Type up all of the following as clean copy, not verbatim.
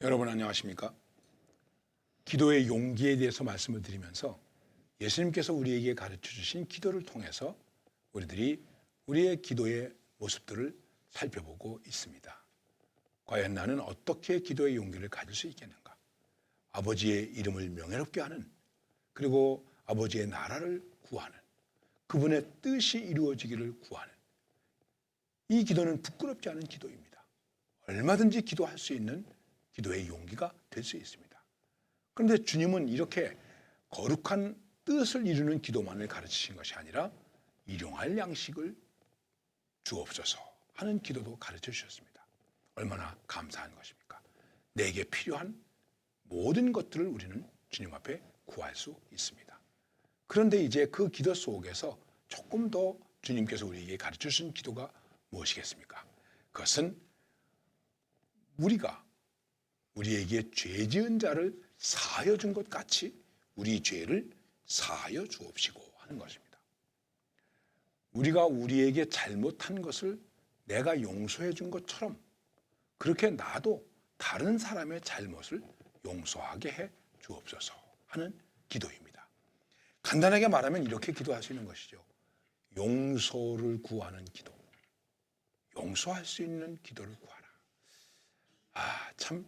여러분 안녕하십니까? 기도의 용기에 대해서 말씀을 드리면서 예수님께서 우리에게 가르쳐 주신 기도를 통해서 우리들이 우리의 기도의 모습들을 살펴보고 있습니다. 과연 나는 어떻게 기도의 용기를 가질 수 있겠는가? 아버지의 이름을 명예롭게 하는, 그리고 아버지의 나라를 구하는, 그분의 뜻이 이루어지기를 구하는, 이 기도는 부끄럽지 않은 기도입니다. 얼마든지 기도할 수 있는 기도의 용기가 될 수 있습니다. 그런데 주님은 이렇게 거룩한 뜻을 이루는 기도만을 가르치신 것이 아니라 일용할 양식을 주옵소서 하는 기도도 가르쳐 주셨습니다. 얼마나 감사한 것입니까? 내게 필요한 모든 것들을 우리는 주님 앞에 구할 수 있습니다. 그런데 이제 그 기도 속에서 조금 더 주님께서 우리에게 가르쳐 주신 기도가 무엇이겠습니까? 그것은 우리에게 죄 지은 자를 사하여 준 것 같이 우리 죄를 사하여 주옵시고 하는 것입니다. 우리가 우리에게 잘못한 것을 내가 용서해 준 것처럼 그렇게 나도 다른 사람의 잘못을 용서하게 해 주옵소서 하는 기도입니다. 간단하게 말하면 이렇게 기도할 수 있는 것이죠. 용서를 구하는 기도. 용서할 수 있는 기도를 구하라. 참,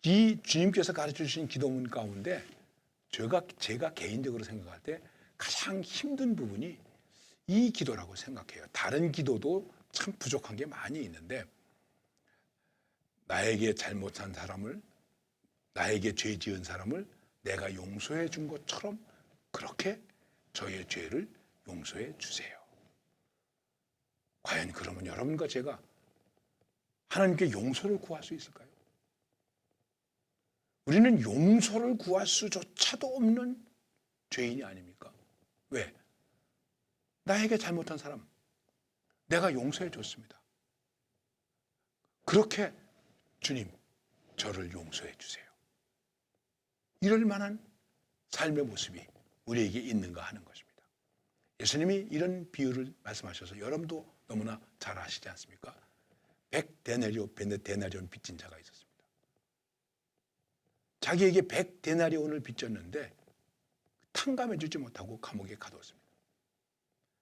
이 주님께서 가르쳐 주신 기도문 가운데 제가 개인적으로 생각할 때 가장 힘든 부분이 이 기도라고 생각해요. 다른 기도도 참 부족한 게 많이 있는데, 나에게 잘못한 사람을, 나에게 죄 지은 사람을 내가 용서해 준 것처럼 그렇게 저의 죄를 용서해 주세요. 과연 그러면 여러분과 제가 하나님께 용서를 구할 수 있을까요? 우리는 용서를 구할 수조차도 없는 죄인이 아닙니까? 왜? 나에게 잘못한 사람, 내가 용서해 줬습니다. 그렇게 주님, 저를 용서해 주세요. 이럴 만한 삶의 모습이 우리에게 있는가 하는 것입니다. 예수님이 이런 비유를 말씀하셔서 여러분도 너무나 잘 아시지 않습니까? 100데나리온 빚진 자가 있었습니다. 자기에게 100데나리온을 빚졌는데 탕감해 주지 못하고 감옥에 가두었습니다.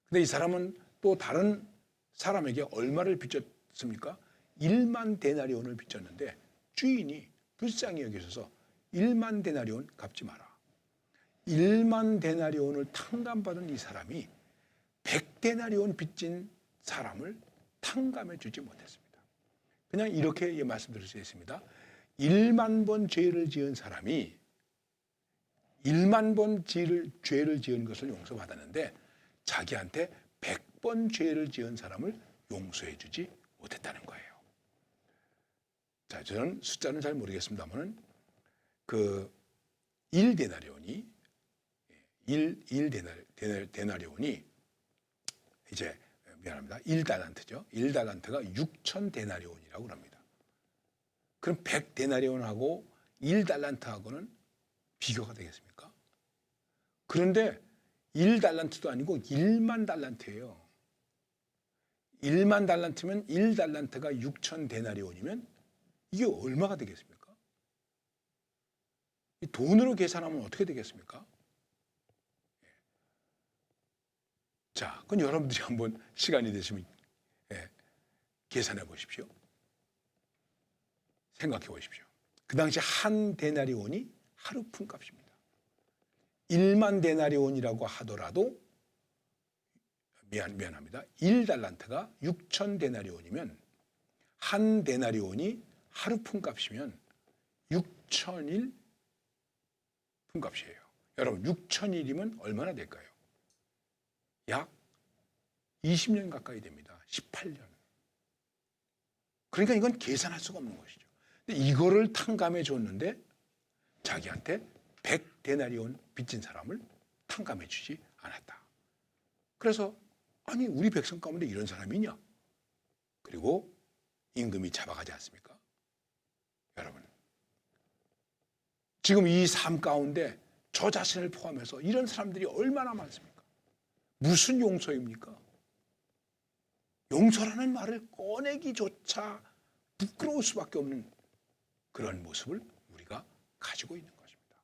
근데 이 사람은 또 다른 사람에게 얼마를 빚졌습니까? 1만 데나리온을 빚졌는데 주인이 불쌍히 여기셔서 1만 데나리온 갚지 마라. 1만 데나리온을 탕감받은 이 사람이 100데나리온 빚진 사람을 탕감해 주지 못했습니다. 그냥 이렇게 말씀드릴 수 있습니다. 1만 번 죄를 지은 사람이 1만 번 죄를 지은 것을 용서받았는데 자기한테 100번 죄를 지은 사람을 용서해 주지 못했다는 거예요. 자, 저는 숫자는 잘 모르겠습니다만은 그 1데나리온이 이제 미안합니다. 1달란트죠. 1달란트가 6,000데나리온이라고 합니다. 그럼 100데나리온하고 1달란트하고는 비교가 되겠습니까? 그런데 1달란트도 아니고 1만 달란트예요. 1만 달란트면 1달란트가 6,000데나리온이면 이게 얼마가 되겠습니까? 이 돈으로 계산하면 어떻게 되겠습니까? 자, 그건 여러분들이 한번 시간이 되시면 계산해 보십시오. 생각해 보십시오. 그 당시 한 데나리온이 하루 품값입니다. 1만 데나리온이라고 하더라도 미안합니다. 1달란트가 6,000데나리온이면 한 데나리온이 하루 품값이면 6,000일 품값이에요. 여러분 6,000일이면 얼마나 될까요? 약 20년 가까이 됩니다. 18년. 그러니까 이건 계산할 수가 없는 것이죠. 근데 이거를 탕감해 줬는데 자기한테 100데나리온 빚진 사람을 탕감해 주지 않았다. 그래서 아니 우리 백성 가운데 이런 사람이 있냐? 그리고 임금이 잡아가지 않습니까? 여러분 지금 이 삶 가운데 저 자신을 포함해서 이런 사람들이 얼마나 많습니까? 무슨 용서입니까? 용서라는 말을 꺼내기조차 부끄러울 수밖에 없는 그런 모습을 우리가 가지고 있는 것입니다.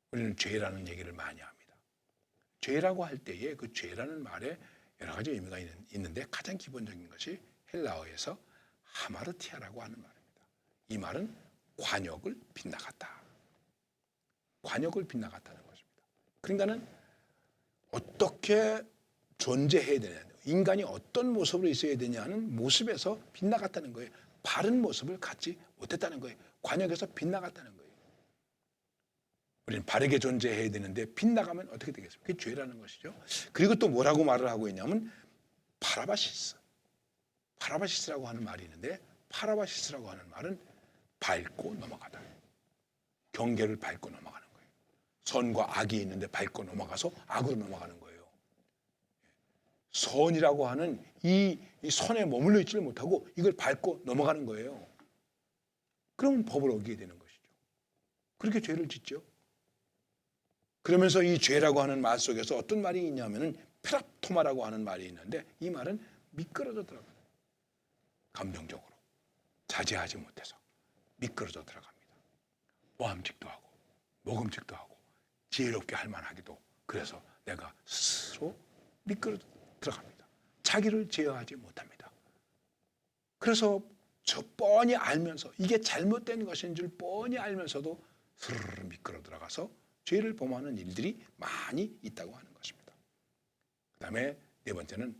우리는 죄라는 얘기를 많이 합니다. 죄라고 할 때에 그 죄라는 말에 여러 가지 의미가 있는데 가장 기본적인 것이 헬라어에서 하마르티아라고 하는 말입니다. 이 말은 관역을 빗나갔다. 관역을 빗나갔다는 것입니다. 그러니까는 어떻게 존재해야 되냐, 인간이 어떤 모습으로 있어야 되냐는 모습에서 빗나갔다는 거예요. 바른 모습을 갖지 못했다는 거예요. 관역에서 빗나갔다는 거예요. 우리는 바르게 존재해야 되는데 빗나가면 어떻게 되겠습니까? 그게 죄라는 것이죠. 그리고 또 뭐라고 말을 하고 있냐면 파라바시스. 파라바시스라고 하는 말이 있는데 파라바시스라고 하는 말은 밟고 넘어가다. 경계를 밟고 넘어가는 거예요. 선과 악이 있는데 밟고 넘어가서 악으로 넘어가는 거예요. 선이라고 하는 이 선에 머물러 있지를 못하고 이걸 밟고 넘어가는 거예요. 그러면 법을 어기게 되는 것이죠. 그렇게 죄를 짓죠. 그러면서 이 죄라고 하는 말 속에서 어떤 말이 있냐면은 페랍토마라고 하는 말이 있는데 이 말은 미끄러져 들어가요. 감정적으로 자제하지 못해서 미끄러져 들어갑니다. 모함직도 하고 모금직도 하고 지혜롭게 할 만하기도 그래서 내가 스스로 미끄러져 들어갑니다. 자기를 제어하지 못합니다. 그래서 저 뻔히 알면서 이게 잘못된 것인 줄 뻔히 알면서도 스르르 미끄러 들어가서 죄를 범하는 일들이 많이 있다고 하는 것입니다. 그 다음에 네 번째는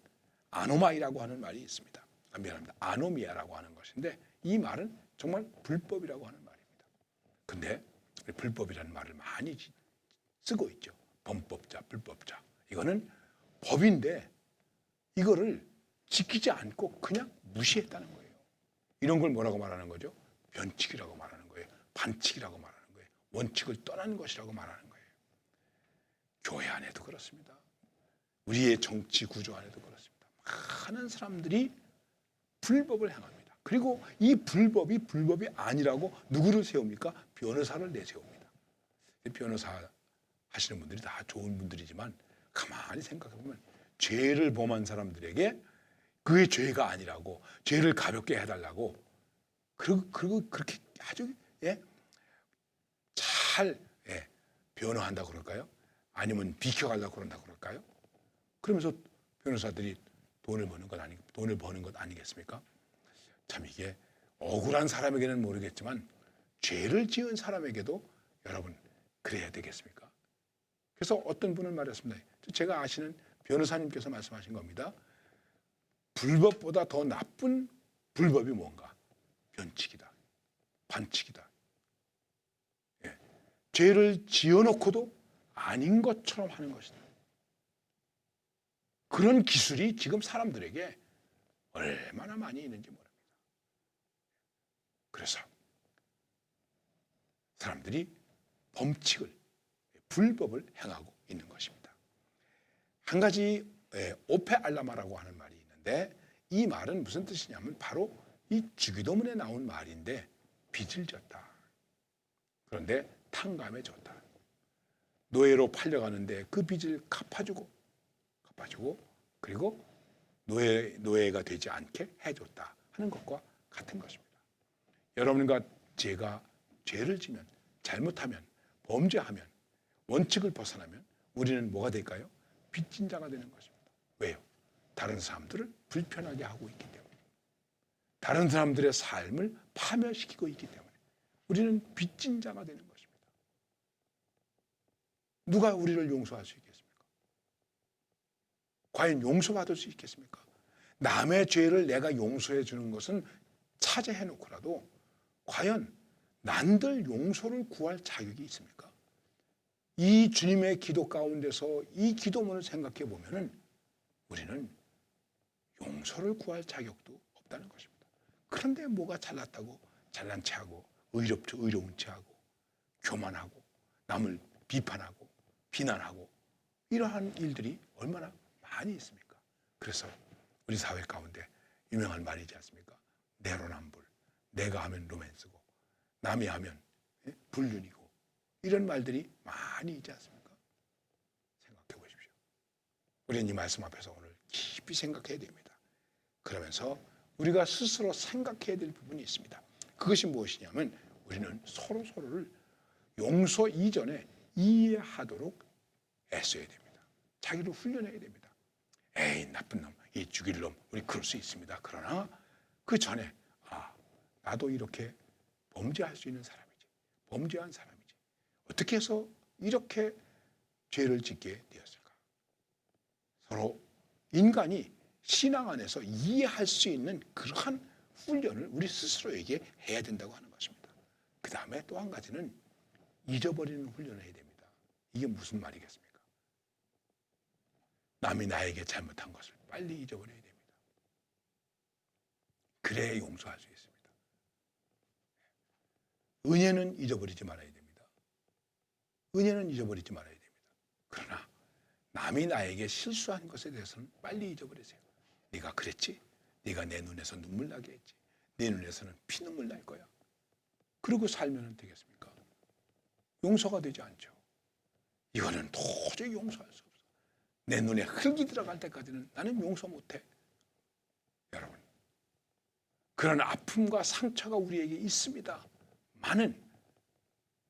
아노마이라고 하는 말이 있습니다. 미안합니다. 아노미아라고 하는 것인데 이 말은 정말 불법이라고 하는 말입니다. 근데 불법이라는 말을 많이 쓰고 있죠. 범법자, 불법자. 이거는 법인데 이거를 지키지 않고 그냥 무시했다는 거예요. 이런 걸 뭐라고 말하는 거죠? 변칙이라고 말하는 거예요. 반칙이라고 말하는 거예요. 원칙을 떠난 것이라고 말하는 거예요. 교회 안에도 그렇습니다. 우리의 정치 구조 안에도 그렇습니다. 많은 사람들이 불법을 행합니다. 그리고 이 불법이 불법이 아니라고 누구를 세웁니까? 변호사를 내세웁니다. 변호사 하시는 분들이 다 좋은 분들이지만 가만히 생각해 보면 죄를 범한 사람들에게 그게 죄가 아니라고 죄를 가볍게 해달라고 그리고 그렇게 아주 잘 변호한다고 그럴까요? 아니면 비켜가려고 그런다고 그럴까요? 그러면서 변호사들이 돈을 버는 것 아니겠습니까? 참 이게 억울한 사람에게는 모르겠지만 죄를 지은 사람에게도 여러분 그래야 되겠습니까? 그래서 어떤 분은 말했습니다. 제가 아시는 변호사님께서 말씀하신 겁니다. 불법보다 더 나쁜 불법이 뭔가? 변칙이다. 반칙이다. 죄를 지어놓고도 아닌 것처럼 하는 것이다. 그런 기술이 지금 사람들에게 얼마나 많이 있는지 모릅니다. 그래서 사람들이 범칙을, 불법을 행하고 있는 것입니다. 한 가지 오페 알라마라고 하는 말이 있는데 이 말은 무슨 뜻이냐면 바로 이 주기도문에 나온 말인데 빚을 졌다. 그런데 탕감해 줬다. 노예로 팔려가는데 그 빚을 갚아주고 그리고 노예가 되지 않게 해줬다 하는 것과 같은 것입니다. 여러분과 제가 죄를 지면 잘못하면 범죄하면 원칙을 벗어나면 우리는 뭐가 될까요? 빚진 자가 되는 것입니다. 왜요? 다른 사람들을 불편하게 하고 있기 때문에 다른 사람들의 삶을 파멸시키고 있기 때문에 우리는 빚진 자가 되는 것입니다. 누가 우리를 용서할 수 있겠습니까? 과연 용서받을 수 있겠습니까? 남의 죄를 내가 용서해 주는 것은 차지해 놓고라도 과연 난들 용서를 구할 자격이 있습니까? 이 주님의 기도 가운데서 이 기도문을 생각해 보면은 우리는 용서를 구할 자격도 없다는 것입니다. 그런데 뭐가 잘났다고 잘난 체하고 의로운 체하고 교만하고 남을 비판하고 비난하고 이러한 일들이 얼마나 많이 있습니까? 그래서 우리 사회 가운데 유명한 말이지 않습니까? 내로남불, 내가 하면 로맨스고 남이 하면 불륜이고 이런 말들이 많이 있지 않습니까? 생각해 보십시오. 우리는 이 말씀 앞에서 오늘 깊이 생각해야 됩니다. 그러면서 우리가 스스로 생각해야 될 부분이 있습니다. 그것이 무엇이냐면 우리는 서로를 용서 이전에 이해하도록 애써야 됩니다. 자기를 훈련해야 됩니다. 에이, 나쁜 놈, 이 죽일 놈, 우리 그럴 수 있습니다. 그러나 그 전에 나도 이렇게 범죄할 수 있는 사람이지, 범죄한 사람이지, 어떻게 해서 이렇게 죄를 짓게 되었을까? 서로 인간이 신앙 안에서 이해할 수 있는 그러한 훈련을 우리 스스로에게 해야 된다고 하는 것입니다. 그 다음에 또 한 가지는 잊어버리는 훈련을 해야 됩니다. 이게 무슨 말이겠습니까? 남이 나에게 잘못한 것을 빨리 잊어버려야 됩니다. 그래야 용서할 수 있습니다. 은혜는 잊어버리지 말아야 됩니다. 은혜는 잊어버리지 말아야 됩니다. 그러나 남이 나에게 실수한 것에 대해서는 빨리 잊어버리세요. 네가 그랬지? 네가 내 눈에서 눈물 나게 했지? 내 눈에서는 피눈물 날 거야. 그러고 살면 되겠습니까? 용서가 되지 않죠. 이거는 도저히 용서할 수 없어. 내 눈에 흙이 들어갈 때까지는 나는 용서 못해. 여러분, 그런 아픔과 상처가 우리에게 있습니다. 많은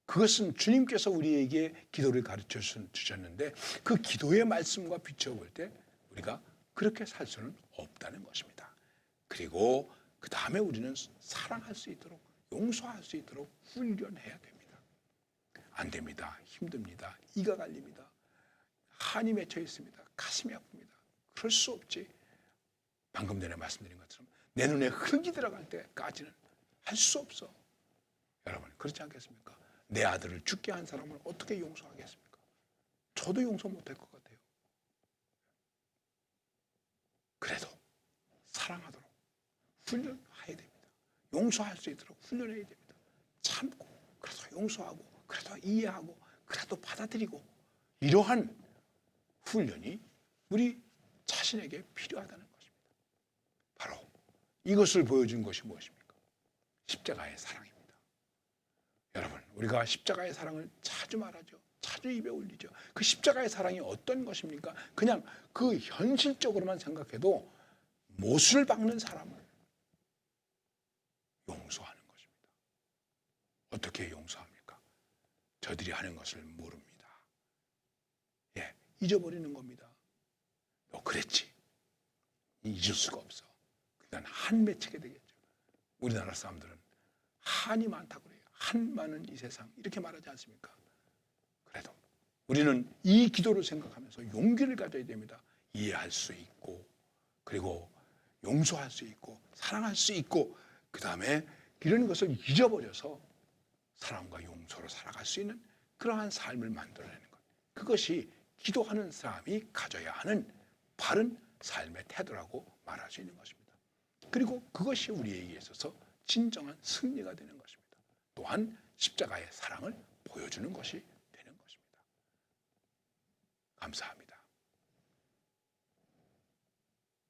그것은 주님께서 우리에게 기도를 가르쳐 주셨는데 그 기도의 말씀과 비춰볼 때 우리가 그렇게 살 수는 없다는 것입니다. 그리고 그 다음에 우리는 사랑할 수 있도록 용서할 수 있도록 훈련해야 됩니다. 안 됩니다. 힘듭니다. 이가 갈립니다. 한이 맺혀 있습니다. 가슴이 아픕니다. 그럴 수 없지. 방금 전에 말씀드린 것처럼 내 눈에 흙이 들어갈 때까지는 할 수 없어. 여러분 그렇지 않겠습니까? 내 아들을 죽게 한 사람을 어떻게 용서하겠습니까? 저도 용서 못할 것 같아요. 그래도 사랑하도록 훈련해야 됩니다. 용서할 수 있도록 훈련해야 됩니다. 참고 그래도 용서하고 그래도 이해하고 그래도 받아들이고 이러한 훈련이 우리 자신에게 필요하다는 것입니다. 바로 이것을 보여준 것이 무엇입니까? 십자가의 사랑입니다. 여러분 우리가 십자가의 사랑을 자주 말하죠. 자주 입에 올리죠. 그 십자가의 사랑이 어떤 것입니까? 그냥 그 현실적으로만 생각해도 못을 박는 사람을 용서하는 것입니다. 어떻게 용서합니까? 저들이 하는 것을 모릅니다. 예, 잊어버리는 겁니다. 너 그랬지? 잊을 수가 없어. 그러니까 한 맺히게 되겠죠. 우리나라 사람들은 한이 많다고 그래요. 한 많은 이 세상 이렇게 말하지 않습니까? 그래도 우리는 이 기도를 생각하면서 용기를 가져야 됩니다. 이해할 수 있고 그리고 용서할 수 있고 사랑할 수 있고 그 다음에 이런 것을 잊어버려서 사랑과 용서로 살아갈 수 있는 그러한 삶을 만들어내는 것. 그것이 기도하는 사람이 가져야 하는 바른 삶의 태도라고 말할 수 있는 것입니다. 그리고 그것이 우리에게 있어서 진정한 승리가 되는 것입니다. 또한 십자가의 사랑을 보여주는 것이 되는 것입니다. 감사합니다.